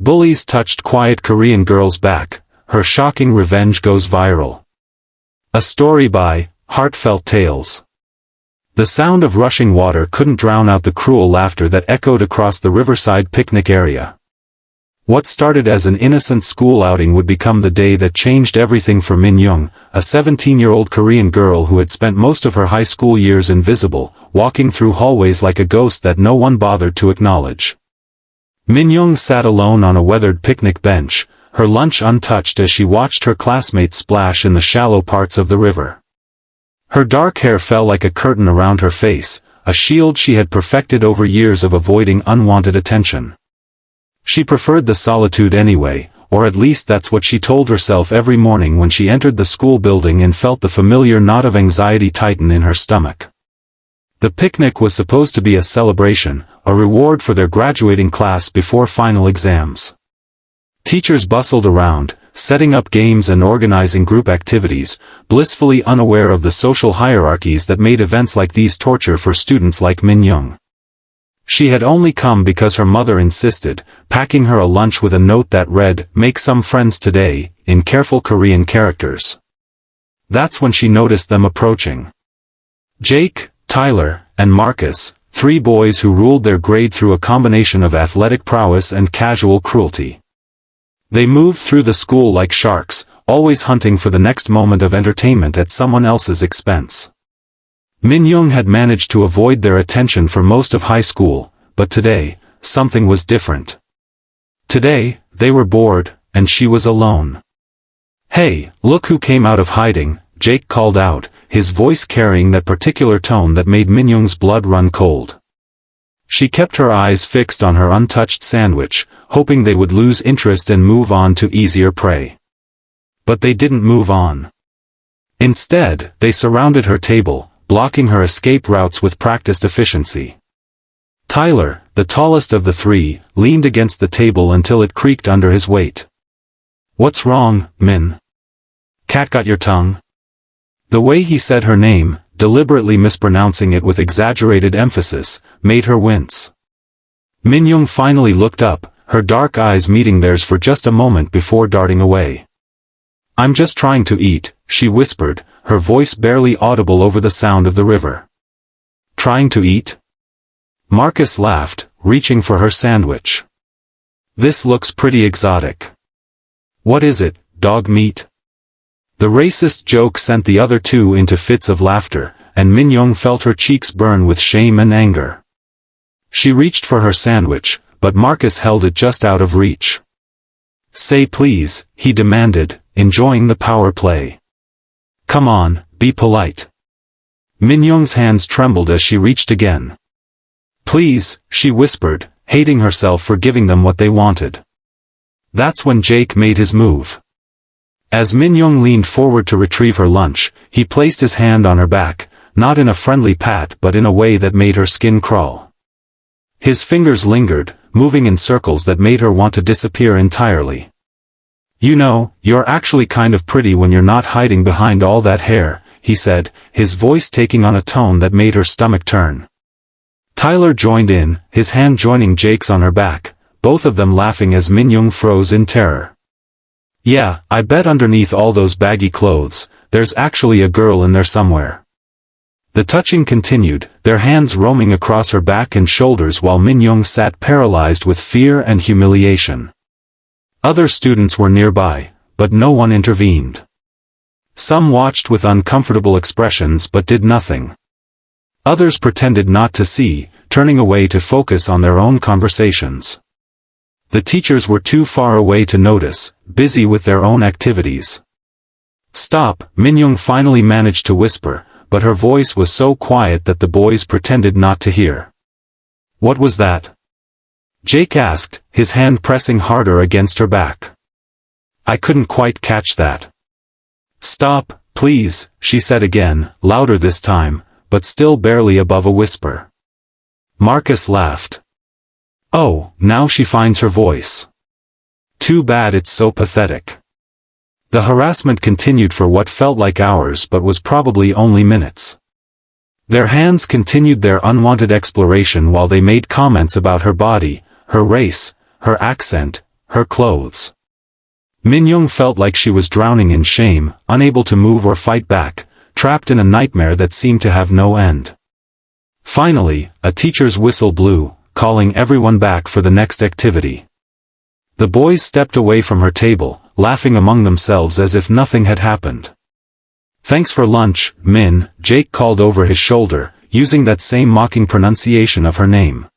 Bullies touched quiet Korean girl's back, her shocking revenge goes viral. A story by Heartfelt Tales. The sound of rushing water couldn't drown out the cruel laughter that echoed across the riverside picnic area. What started as an innocent school outing would become the day that changed everything for Min-jung, a 17-year-old Korean girl who had spent most of her high school years invisible, walking through hallways like a ghost that no one bothered to acknowledge. Min-jung sat alone on a weathered picnic bench, her lunch untouched as she watched her classmates splash in the shallow parts of the river. Her dark hair fell like a curtain around her face, a shield she had perfected over years of avoiding unwanted attention. She preferred the solitude anyway, or at least that's what she told herself every morning when she entered the school building and felt the familiar knot of anxiety tighten in her stomach. The picnic was supposed to be a celebration, a reward for their graduating class before final exams. Teachers bustled around, setting up games and organizing group activities, blissfully unaware of the social hierarchies that made events like these torture for students like Min-jung. She had only come because her mother insisted, packing her a lunch with a note that read, "Make some friends today," in careful Korean characters. That's when she noticed them approaching. Jake, Tyler, and Marcus, three boys who ruled their grade through a combination of athletic prowess and casual cruelty. They moved through the school like sharks, always hunting for the next moment of entertainment at someone else's expense. Min-jung had managed to avoid their attention for most of high school, but today, something was different. Today, they were bored, and she was alone. "Hey, look who came out of hiding," Jake called out, his voice carrying that particular tone that made Min-jung's blood run cold. She kept her eyes fixed on her untouched sandwich, hoping they would lose interest and move on to easier prey. But they didn't move on. Instead, they surrounded her table, blocking her escape routes with practiced efficiency. Tyler, the tallest of the three, leaned against the table until it creaked under his weight. "What's wrong, Min? Cat got your tongue?" The way he said her name, deliberately mispronouncing it with exaggerated emphasis, made her wince. Min-jung finally looked up, her dark eyes meeting theirs for just a moment before darting away. "I'm just trying to eat," she whispered, her voice barely audible over the sound of the river. "Trying to eat?" Marcus laughed, reaching for her sandwich. "This looks pretty exotic. What is it, dog meat?" The racist joke sent the other two into fits of laughter, and Min-jung felt her cheeks burn with shame and anger. She reached for her sandwich, but Marcus held it just out of reach. "Say please," he demanded, enjoying the power play. "Come on, be polite." Min-jung's hands trembled as she reached again. "Please," she whispered, hating herself for giving them what they wanted. That's when Jake made his move. As Min-jung leaned forward to retrieve her lunch, he placed his hand on her back, not in a friendly pat but in a way that made her skin crawl. His fingers lingered, moving in circles that made her want to disappear entirely. "You know, you're actually kind of pretty when you're not hiding behind all that hair," he said, his voice taking on a tone that made her stomach turn. Tyler joined in, his hand joining Jake's on her back, both of them laughing as Min-jung froze in terror. "Yeah, I bet underneath all those baggy clothes, there's actually a girl in there somewhere." The touching continued, their hands roaming across her back and shoulders while Min-jung sat paralyzed with fear and humiliation. Other students were nearby, but no one intervened. Some watched with uncomfortable expressions but did nothing. Others pretended not to see, turning away to focus on their own conversations. The teachers were too far away to notice, busy with their own activities. "Stop," Min-jung finally managed to whisper, but her voice was so quiet that the boys pretended not to hear. "What was that?" Jake asked, his hand pressing harder against her back. "I couldn't quite catch that." "Stop, please," she said again, louder this time, but still barely above a whisper. Marcus laughed. "Oh, now she finds her voice. Too bad it's so pathetic." The harassment continued for what felt like hours but was probably only minutes. Their hands continued their unwanted exploration while they made comments about her body, her race, her accent, her clothes. Min-jung felt like she was drowning in shame, unable to move or fight back, trapped in a nightmare that seemed to have no end. Finally, a teacher's whistle blew, calling everyone back for the next activity. The boys stepped away from her table, laughing among themselves as if nothing had happened. "Thanks for lunch, Min," Jake called over his shoulder, using that same mocking pronunciation of her name.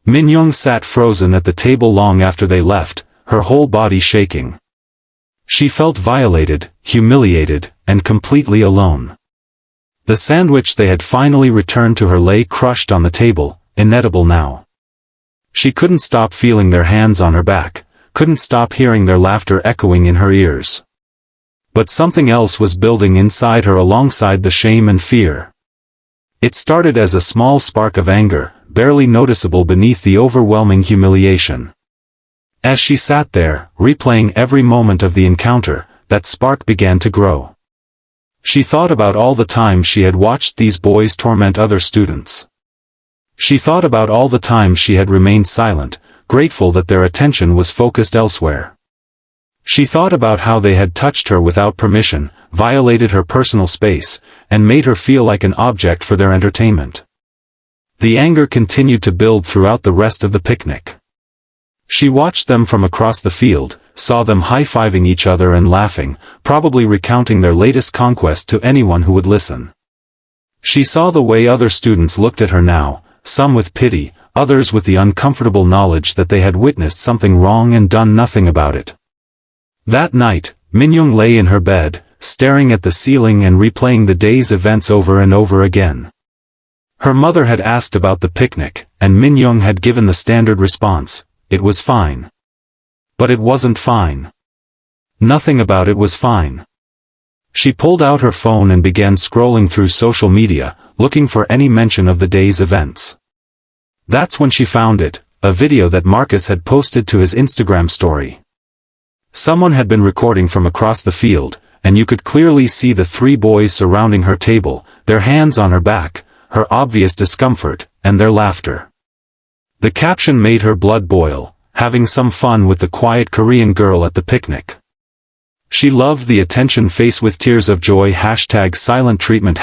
Min-jung sat frozen at the table long after they left, her whole body shaking. She felt violated, humiliated, and completely alone. The sandwich they had finally returned to her lay crushed on the table, inedible now. She couldn't stop feeling their hands on her back, couldn't stop hearing their laughter echoing in her ears. But something else was building inside her alongside the shame and fear. It started as a small spark of anger, barely noticeable beneath the overwhelming humiliation. As she sat there, replaying every moment of the encounter, that spark began to grow. She thought about all the times she had watched these boys torment other students. She thought about all the times she had remained silent, grateful that their attention was focused elsewhere. She thought about how they had touched her without permission, violated her personal space, and made her feel like an object for their entertainment. The anger continued to build throughout the rest of the picnic. She watched them from across the field, saw them high-fiving each other and laughing, probably recounting their latest conquest to anyone who would listen. She saw the way other students looked at her now, some with pity, others with the uncomfortable knowledge that they had witnessed something wrong and done nothing about it. That night, Min-jung lay in her bed, staring at the ceiling and replaying the day's events over and over again. Her mother had asked about the picnic, and Min-jung had given the standard response: "It was fine." But it wasn't fine. Nothing about it was fine. She pulled out her phone and began scrolling through social media, looking for any mention of the day's events. That's when she found it, a video that Marcus had posted to his Instagram story. Someone had been recording from across the field, and you could clearly see the three boys surrounding her table, their hands on her back, her obvious discomfort, and their laughter. The caption made her blood boil, having some fun with the quiet Korean girl at the picnic. She loved the attention face with tears of joy #silent treatment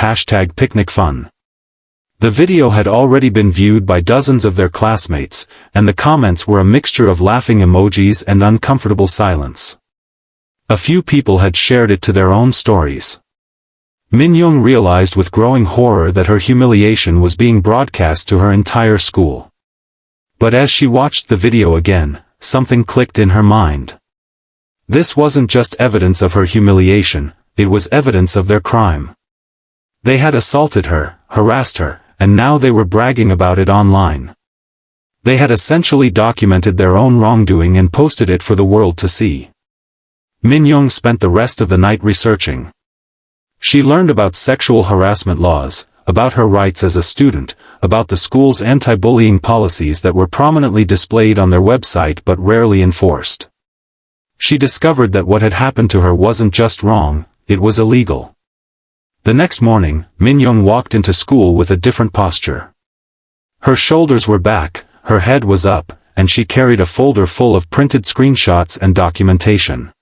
#picnic fun. The video had already been viewed by dozens of their classmates, and the comments were a mixture of laughing emojis and uncomfortable silence. A few people had shared it to their own stories. Min-jung realized with growing horror that her humiliation was being broadcast to her entire school. But as she watched the video again, something clicked in her mind. This wasn't just evidence of her humiliation, it was evidence of their crime. They had assaulted her, harassed her, and now they were bragging about it online. They had essentially documented their own wrongdoing and posted it for the world to see. Min-jung spent the rest of the night researching. She learned about sexual harassment laws, about her rights as a student, about the school's anti-bullying policies that were prominently displayed on their website but rarely enforced. She discovered that what had happened to her wasn't just wrong, it was illegal. The next morning, Min-jung walked into school with a different posture. Her shoulders were back, her head was up, and she carried a folder full of printed screenshots and documentation.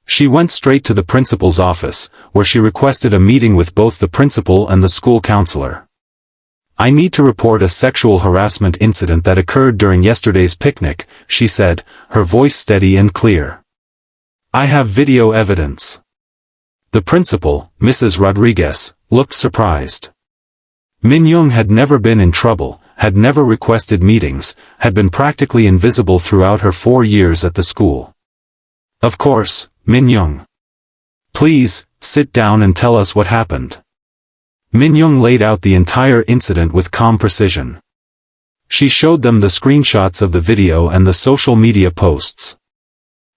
She went straight to the principal's office, where she requested a meeting with both the principal and the school counselor. "I need to report a sexual harassment incident that occurred during yesterday's picnic," she said, her voice steady and clear. "I have video evidence." The principal, Mrs. Rodriguez, looked surprised. Min-jung had never been in trouble, had never requested meetings, had been practically invisible throughout her 4 years at the school. "Of course, Min-jung. Please, sit down and tell us what happened." Min-jung laid out the entire incident with calm precision. She showed them the screenshots of the video and the social media posts.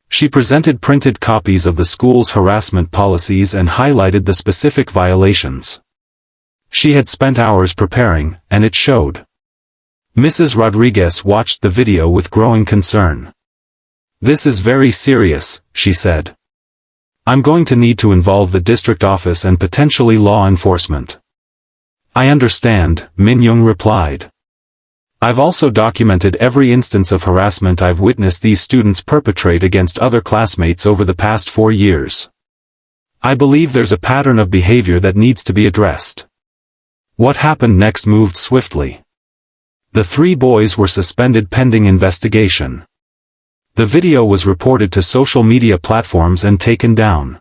She presented printed copies of the school's harassment policies and highlighted the specific violations. She had spent hours preparing, and it showed. Mrs. Rodriguez watched the video with growing concern. "This is very serious," she said. "I'm going to need to involve the district office and potentially law enforcement." "I understand," Min-jung replied. I've also documented every instance of harassment I've witnessed these students perpetrate against other classmates over the past 4 years. I believe there's a pattern of behavior that needs to be addressed. What happened next moved swiftly. The 3 boys were suspended pending investigation. The video was reported to social media platforms and taken down.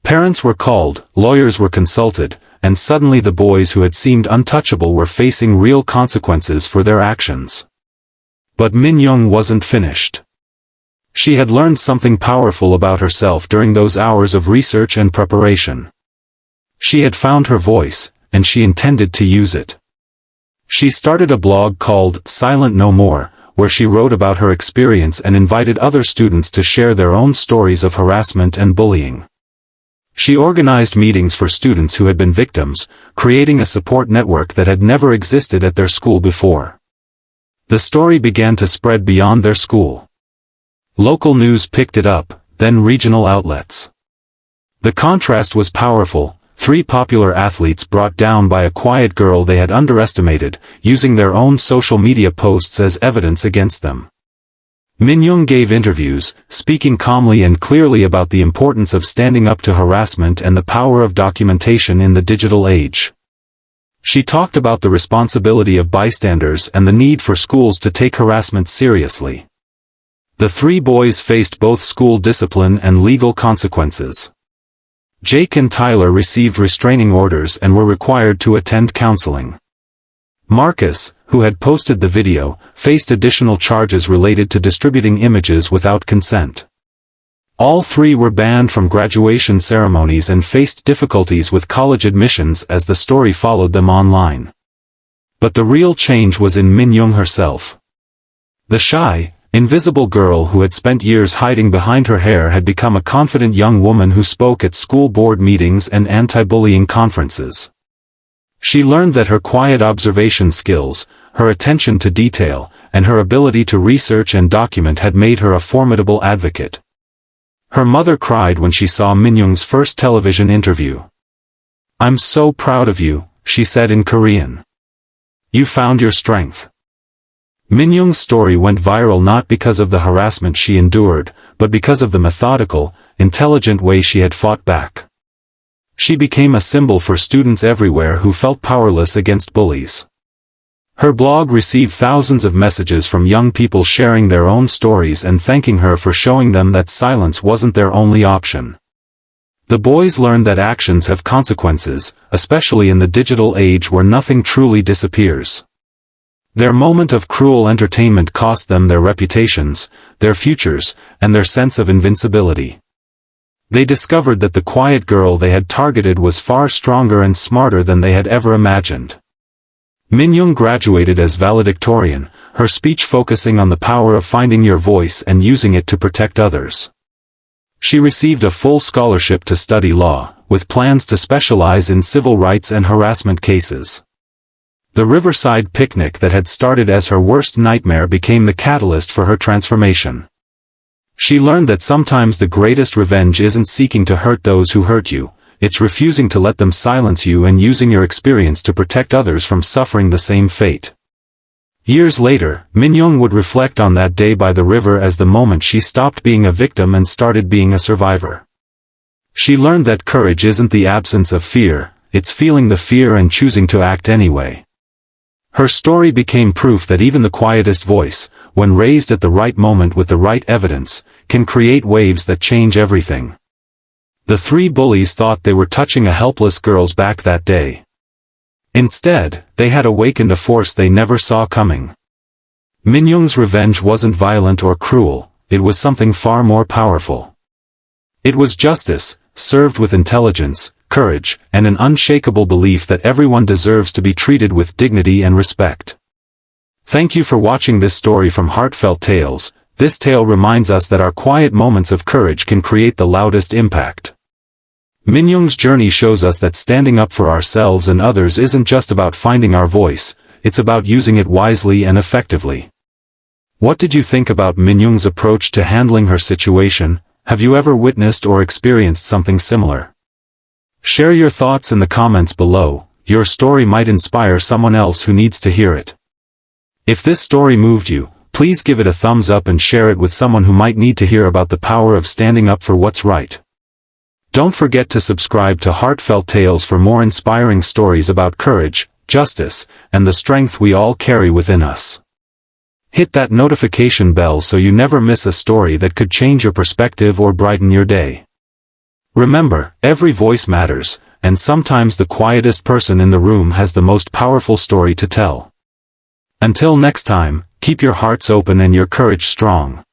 Parents were called, lawyers were consulted, and suddenly the boys who had seemed untouchable were facing real consequences for their actions. But Min-jung wasn't finished. She had learned something powerful about herself during those hours of research and preparation. She had found her voice, and she intended to use it. She started a blog called Silent No More, where she wrote about her experience and invited other students to share their own stories of harassment and bullying. She organized meetings for students who had been victims, creating a support network that had never existed at their school before. The story began to spread beyond their school. Local news picked it up, then regional outlets. The contrast was powerful. 3 popular athletes brought down by a quiet girl they had underestimated, using their own social media posts as evidence against them. Min-jung gave interviews, speaking calmly and clearly about the importance of standing up to harassment and the power of documentation in the digital age. She talked about the responsibility of bystanders and the need for schools to take harassment seriously. The 3 boys faced both school discipline and legal consequences. Jake and Tyler received restraining orders and were required to attend counseling. Marcus, who had posted the video, faced additional charges related to distributing images without consent. All 3 were banned from graduation ceremonies and faced difficulties with college admissions as the story followed them online. But the real change was in Min-jung herself. The shy, invisible girl who had spent years hiding behind her hair had become a confident young woman who spoke at school board meetings and anti-bullying conferences. She learned that her quiet observation skills, her attention to detail, and her ability to research and document had made her a formidable advocate. Her mother cried when she saw Min-jung's first television interview. "I'm so proud of you," she said in Korean. "You found your strength." Min-jung's story went viral not because of the harassment she endured, but because of the methodical, intelligent way she had fought back. She became a symbol for students everywhere who felt powerless against bullies. Her blog received thousands of messages from young people sharing their own stories and thanking her for showing them that silence wasn't their only option. The boys learned that actions have consequences, especially in the digital age where nothing truly disappears. Their moment of cruel entertainment cost them their reputations, their futures, and their sense of invincibility. They discovered that the quiet girl they had targeted was far stronger and smarter than they had ever imagined. Min-jung graduated as valedictorian, her speech focusing on the power of finding your voice and using it to protect others. She received a full scholarship to study law, with plans to specialize in civil rights and harassment cases. The riverside picnic that had started as her worst nightmare became the catalyst for her transformation. She learned that sometimes the greatest revenge isn't seeking to hurt those who hurt you, it's refusing to let them silence you and using your experience to protect others from suffering the same fate. Years later, Min-jung would reflect on that day by the river as the moment she stopped being a victim and started being a survivor. She learned that courage isn't the absence of fear, it's feeling the fear and choosing to act anyway. Her story became proof that even the quietest voice, when raised at the right moment with the right evidence, can create waves that change everything. The 3 bullies thought they were touching a helpless girl's back that day. Instead, they had awakened a force they never saw coming. Min-jung's revenge wasn't violent or cruel, it was something far more powerful. It was justice, served with intelligence, courage, and an unshakable belief that everyone deserves to be treated with dignity and respect. Thank you for watching this story from Heartfelt Tales. This tale reminds us that our quiet moments of courage can create the loudest impact. Min-jung's journey shows us that standing up for ourselves and others isn't just about finding our voice, it's about using it wisely and effectively. What did you think about Min-jung's approach to handling her situation? Have you ever witnessed or experienced something similar? Share your thoughts in the comments below. Your story might inspire someone else who needs to hear it. If this story moved you, please give it a thumbs up and share it with someone who might need to hear about the power of standing up for what's right. Don't forget to subscribe to Heartfelt Tales for more inspiring stories about courage, justice, and the strength we all carry within us. Hit that notification bell so you never miss a story that could change your perspective or brighten your day. Remember, every voice matters, and sometimes the quietest person in the room has the most powerful story to tell. Until next time, keep your hearts open and your courage strong.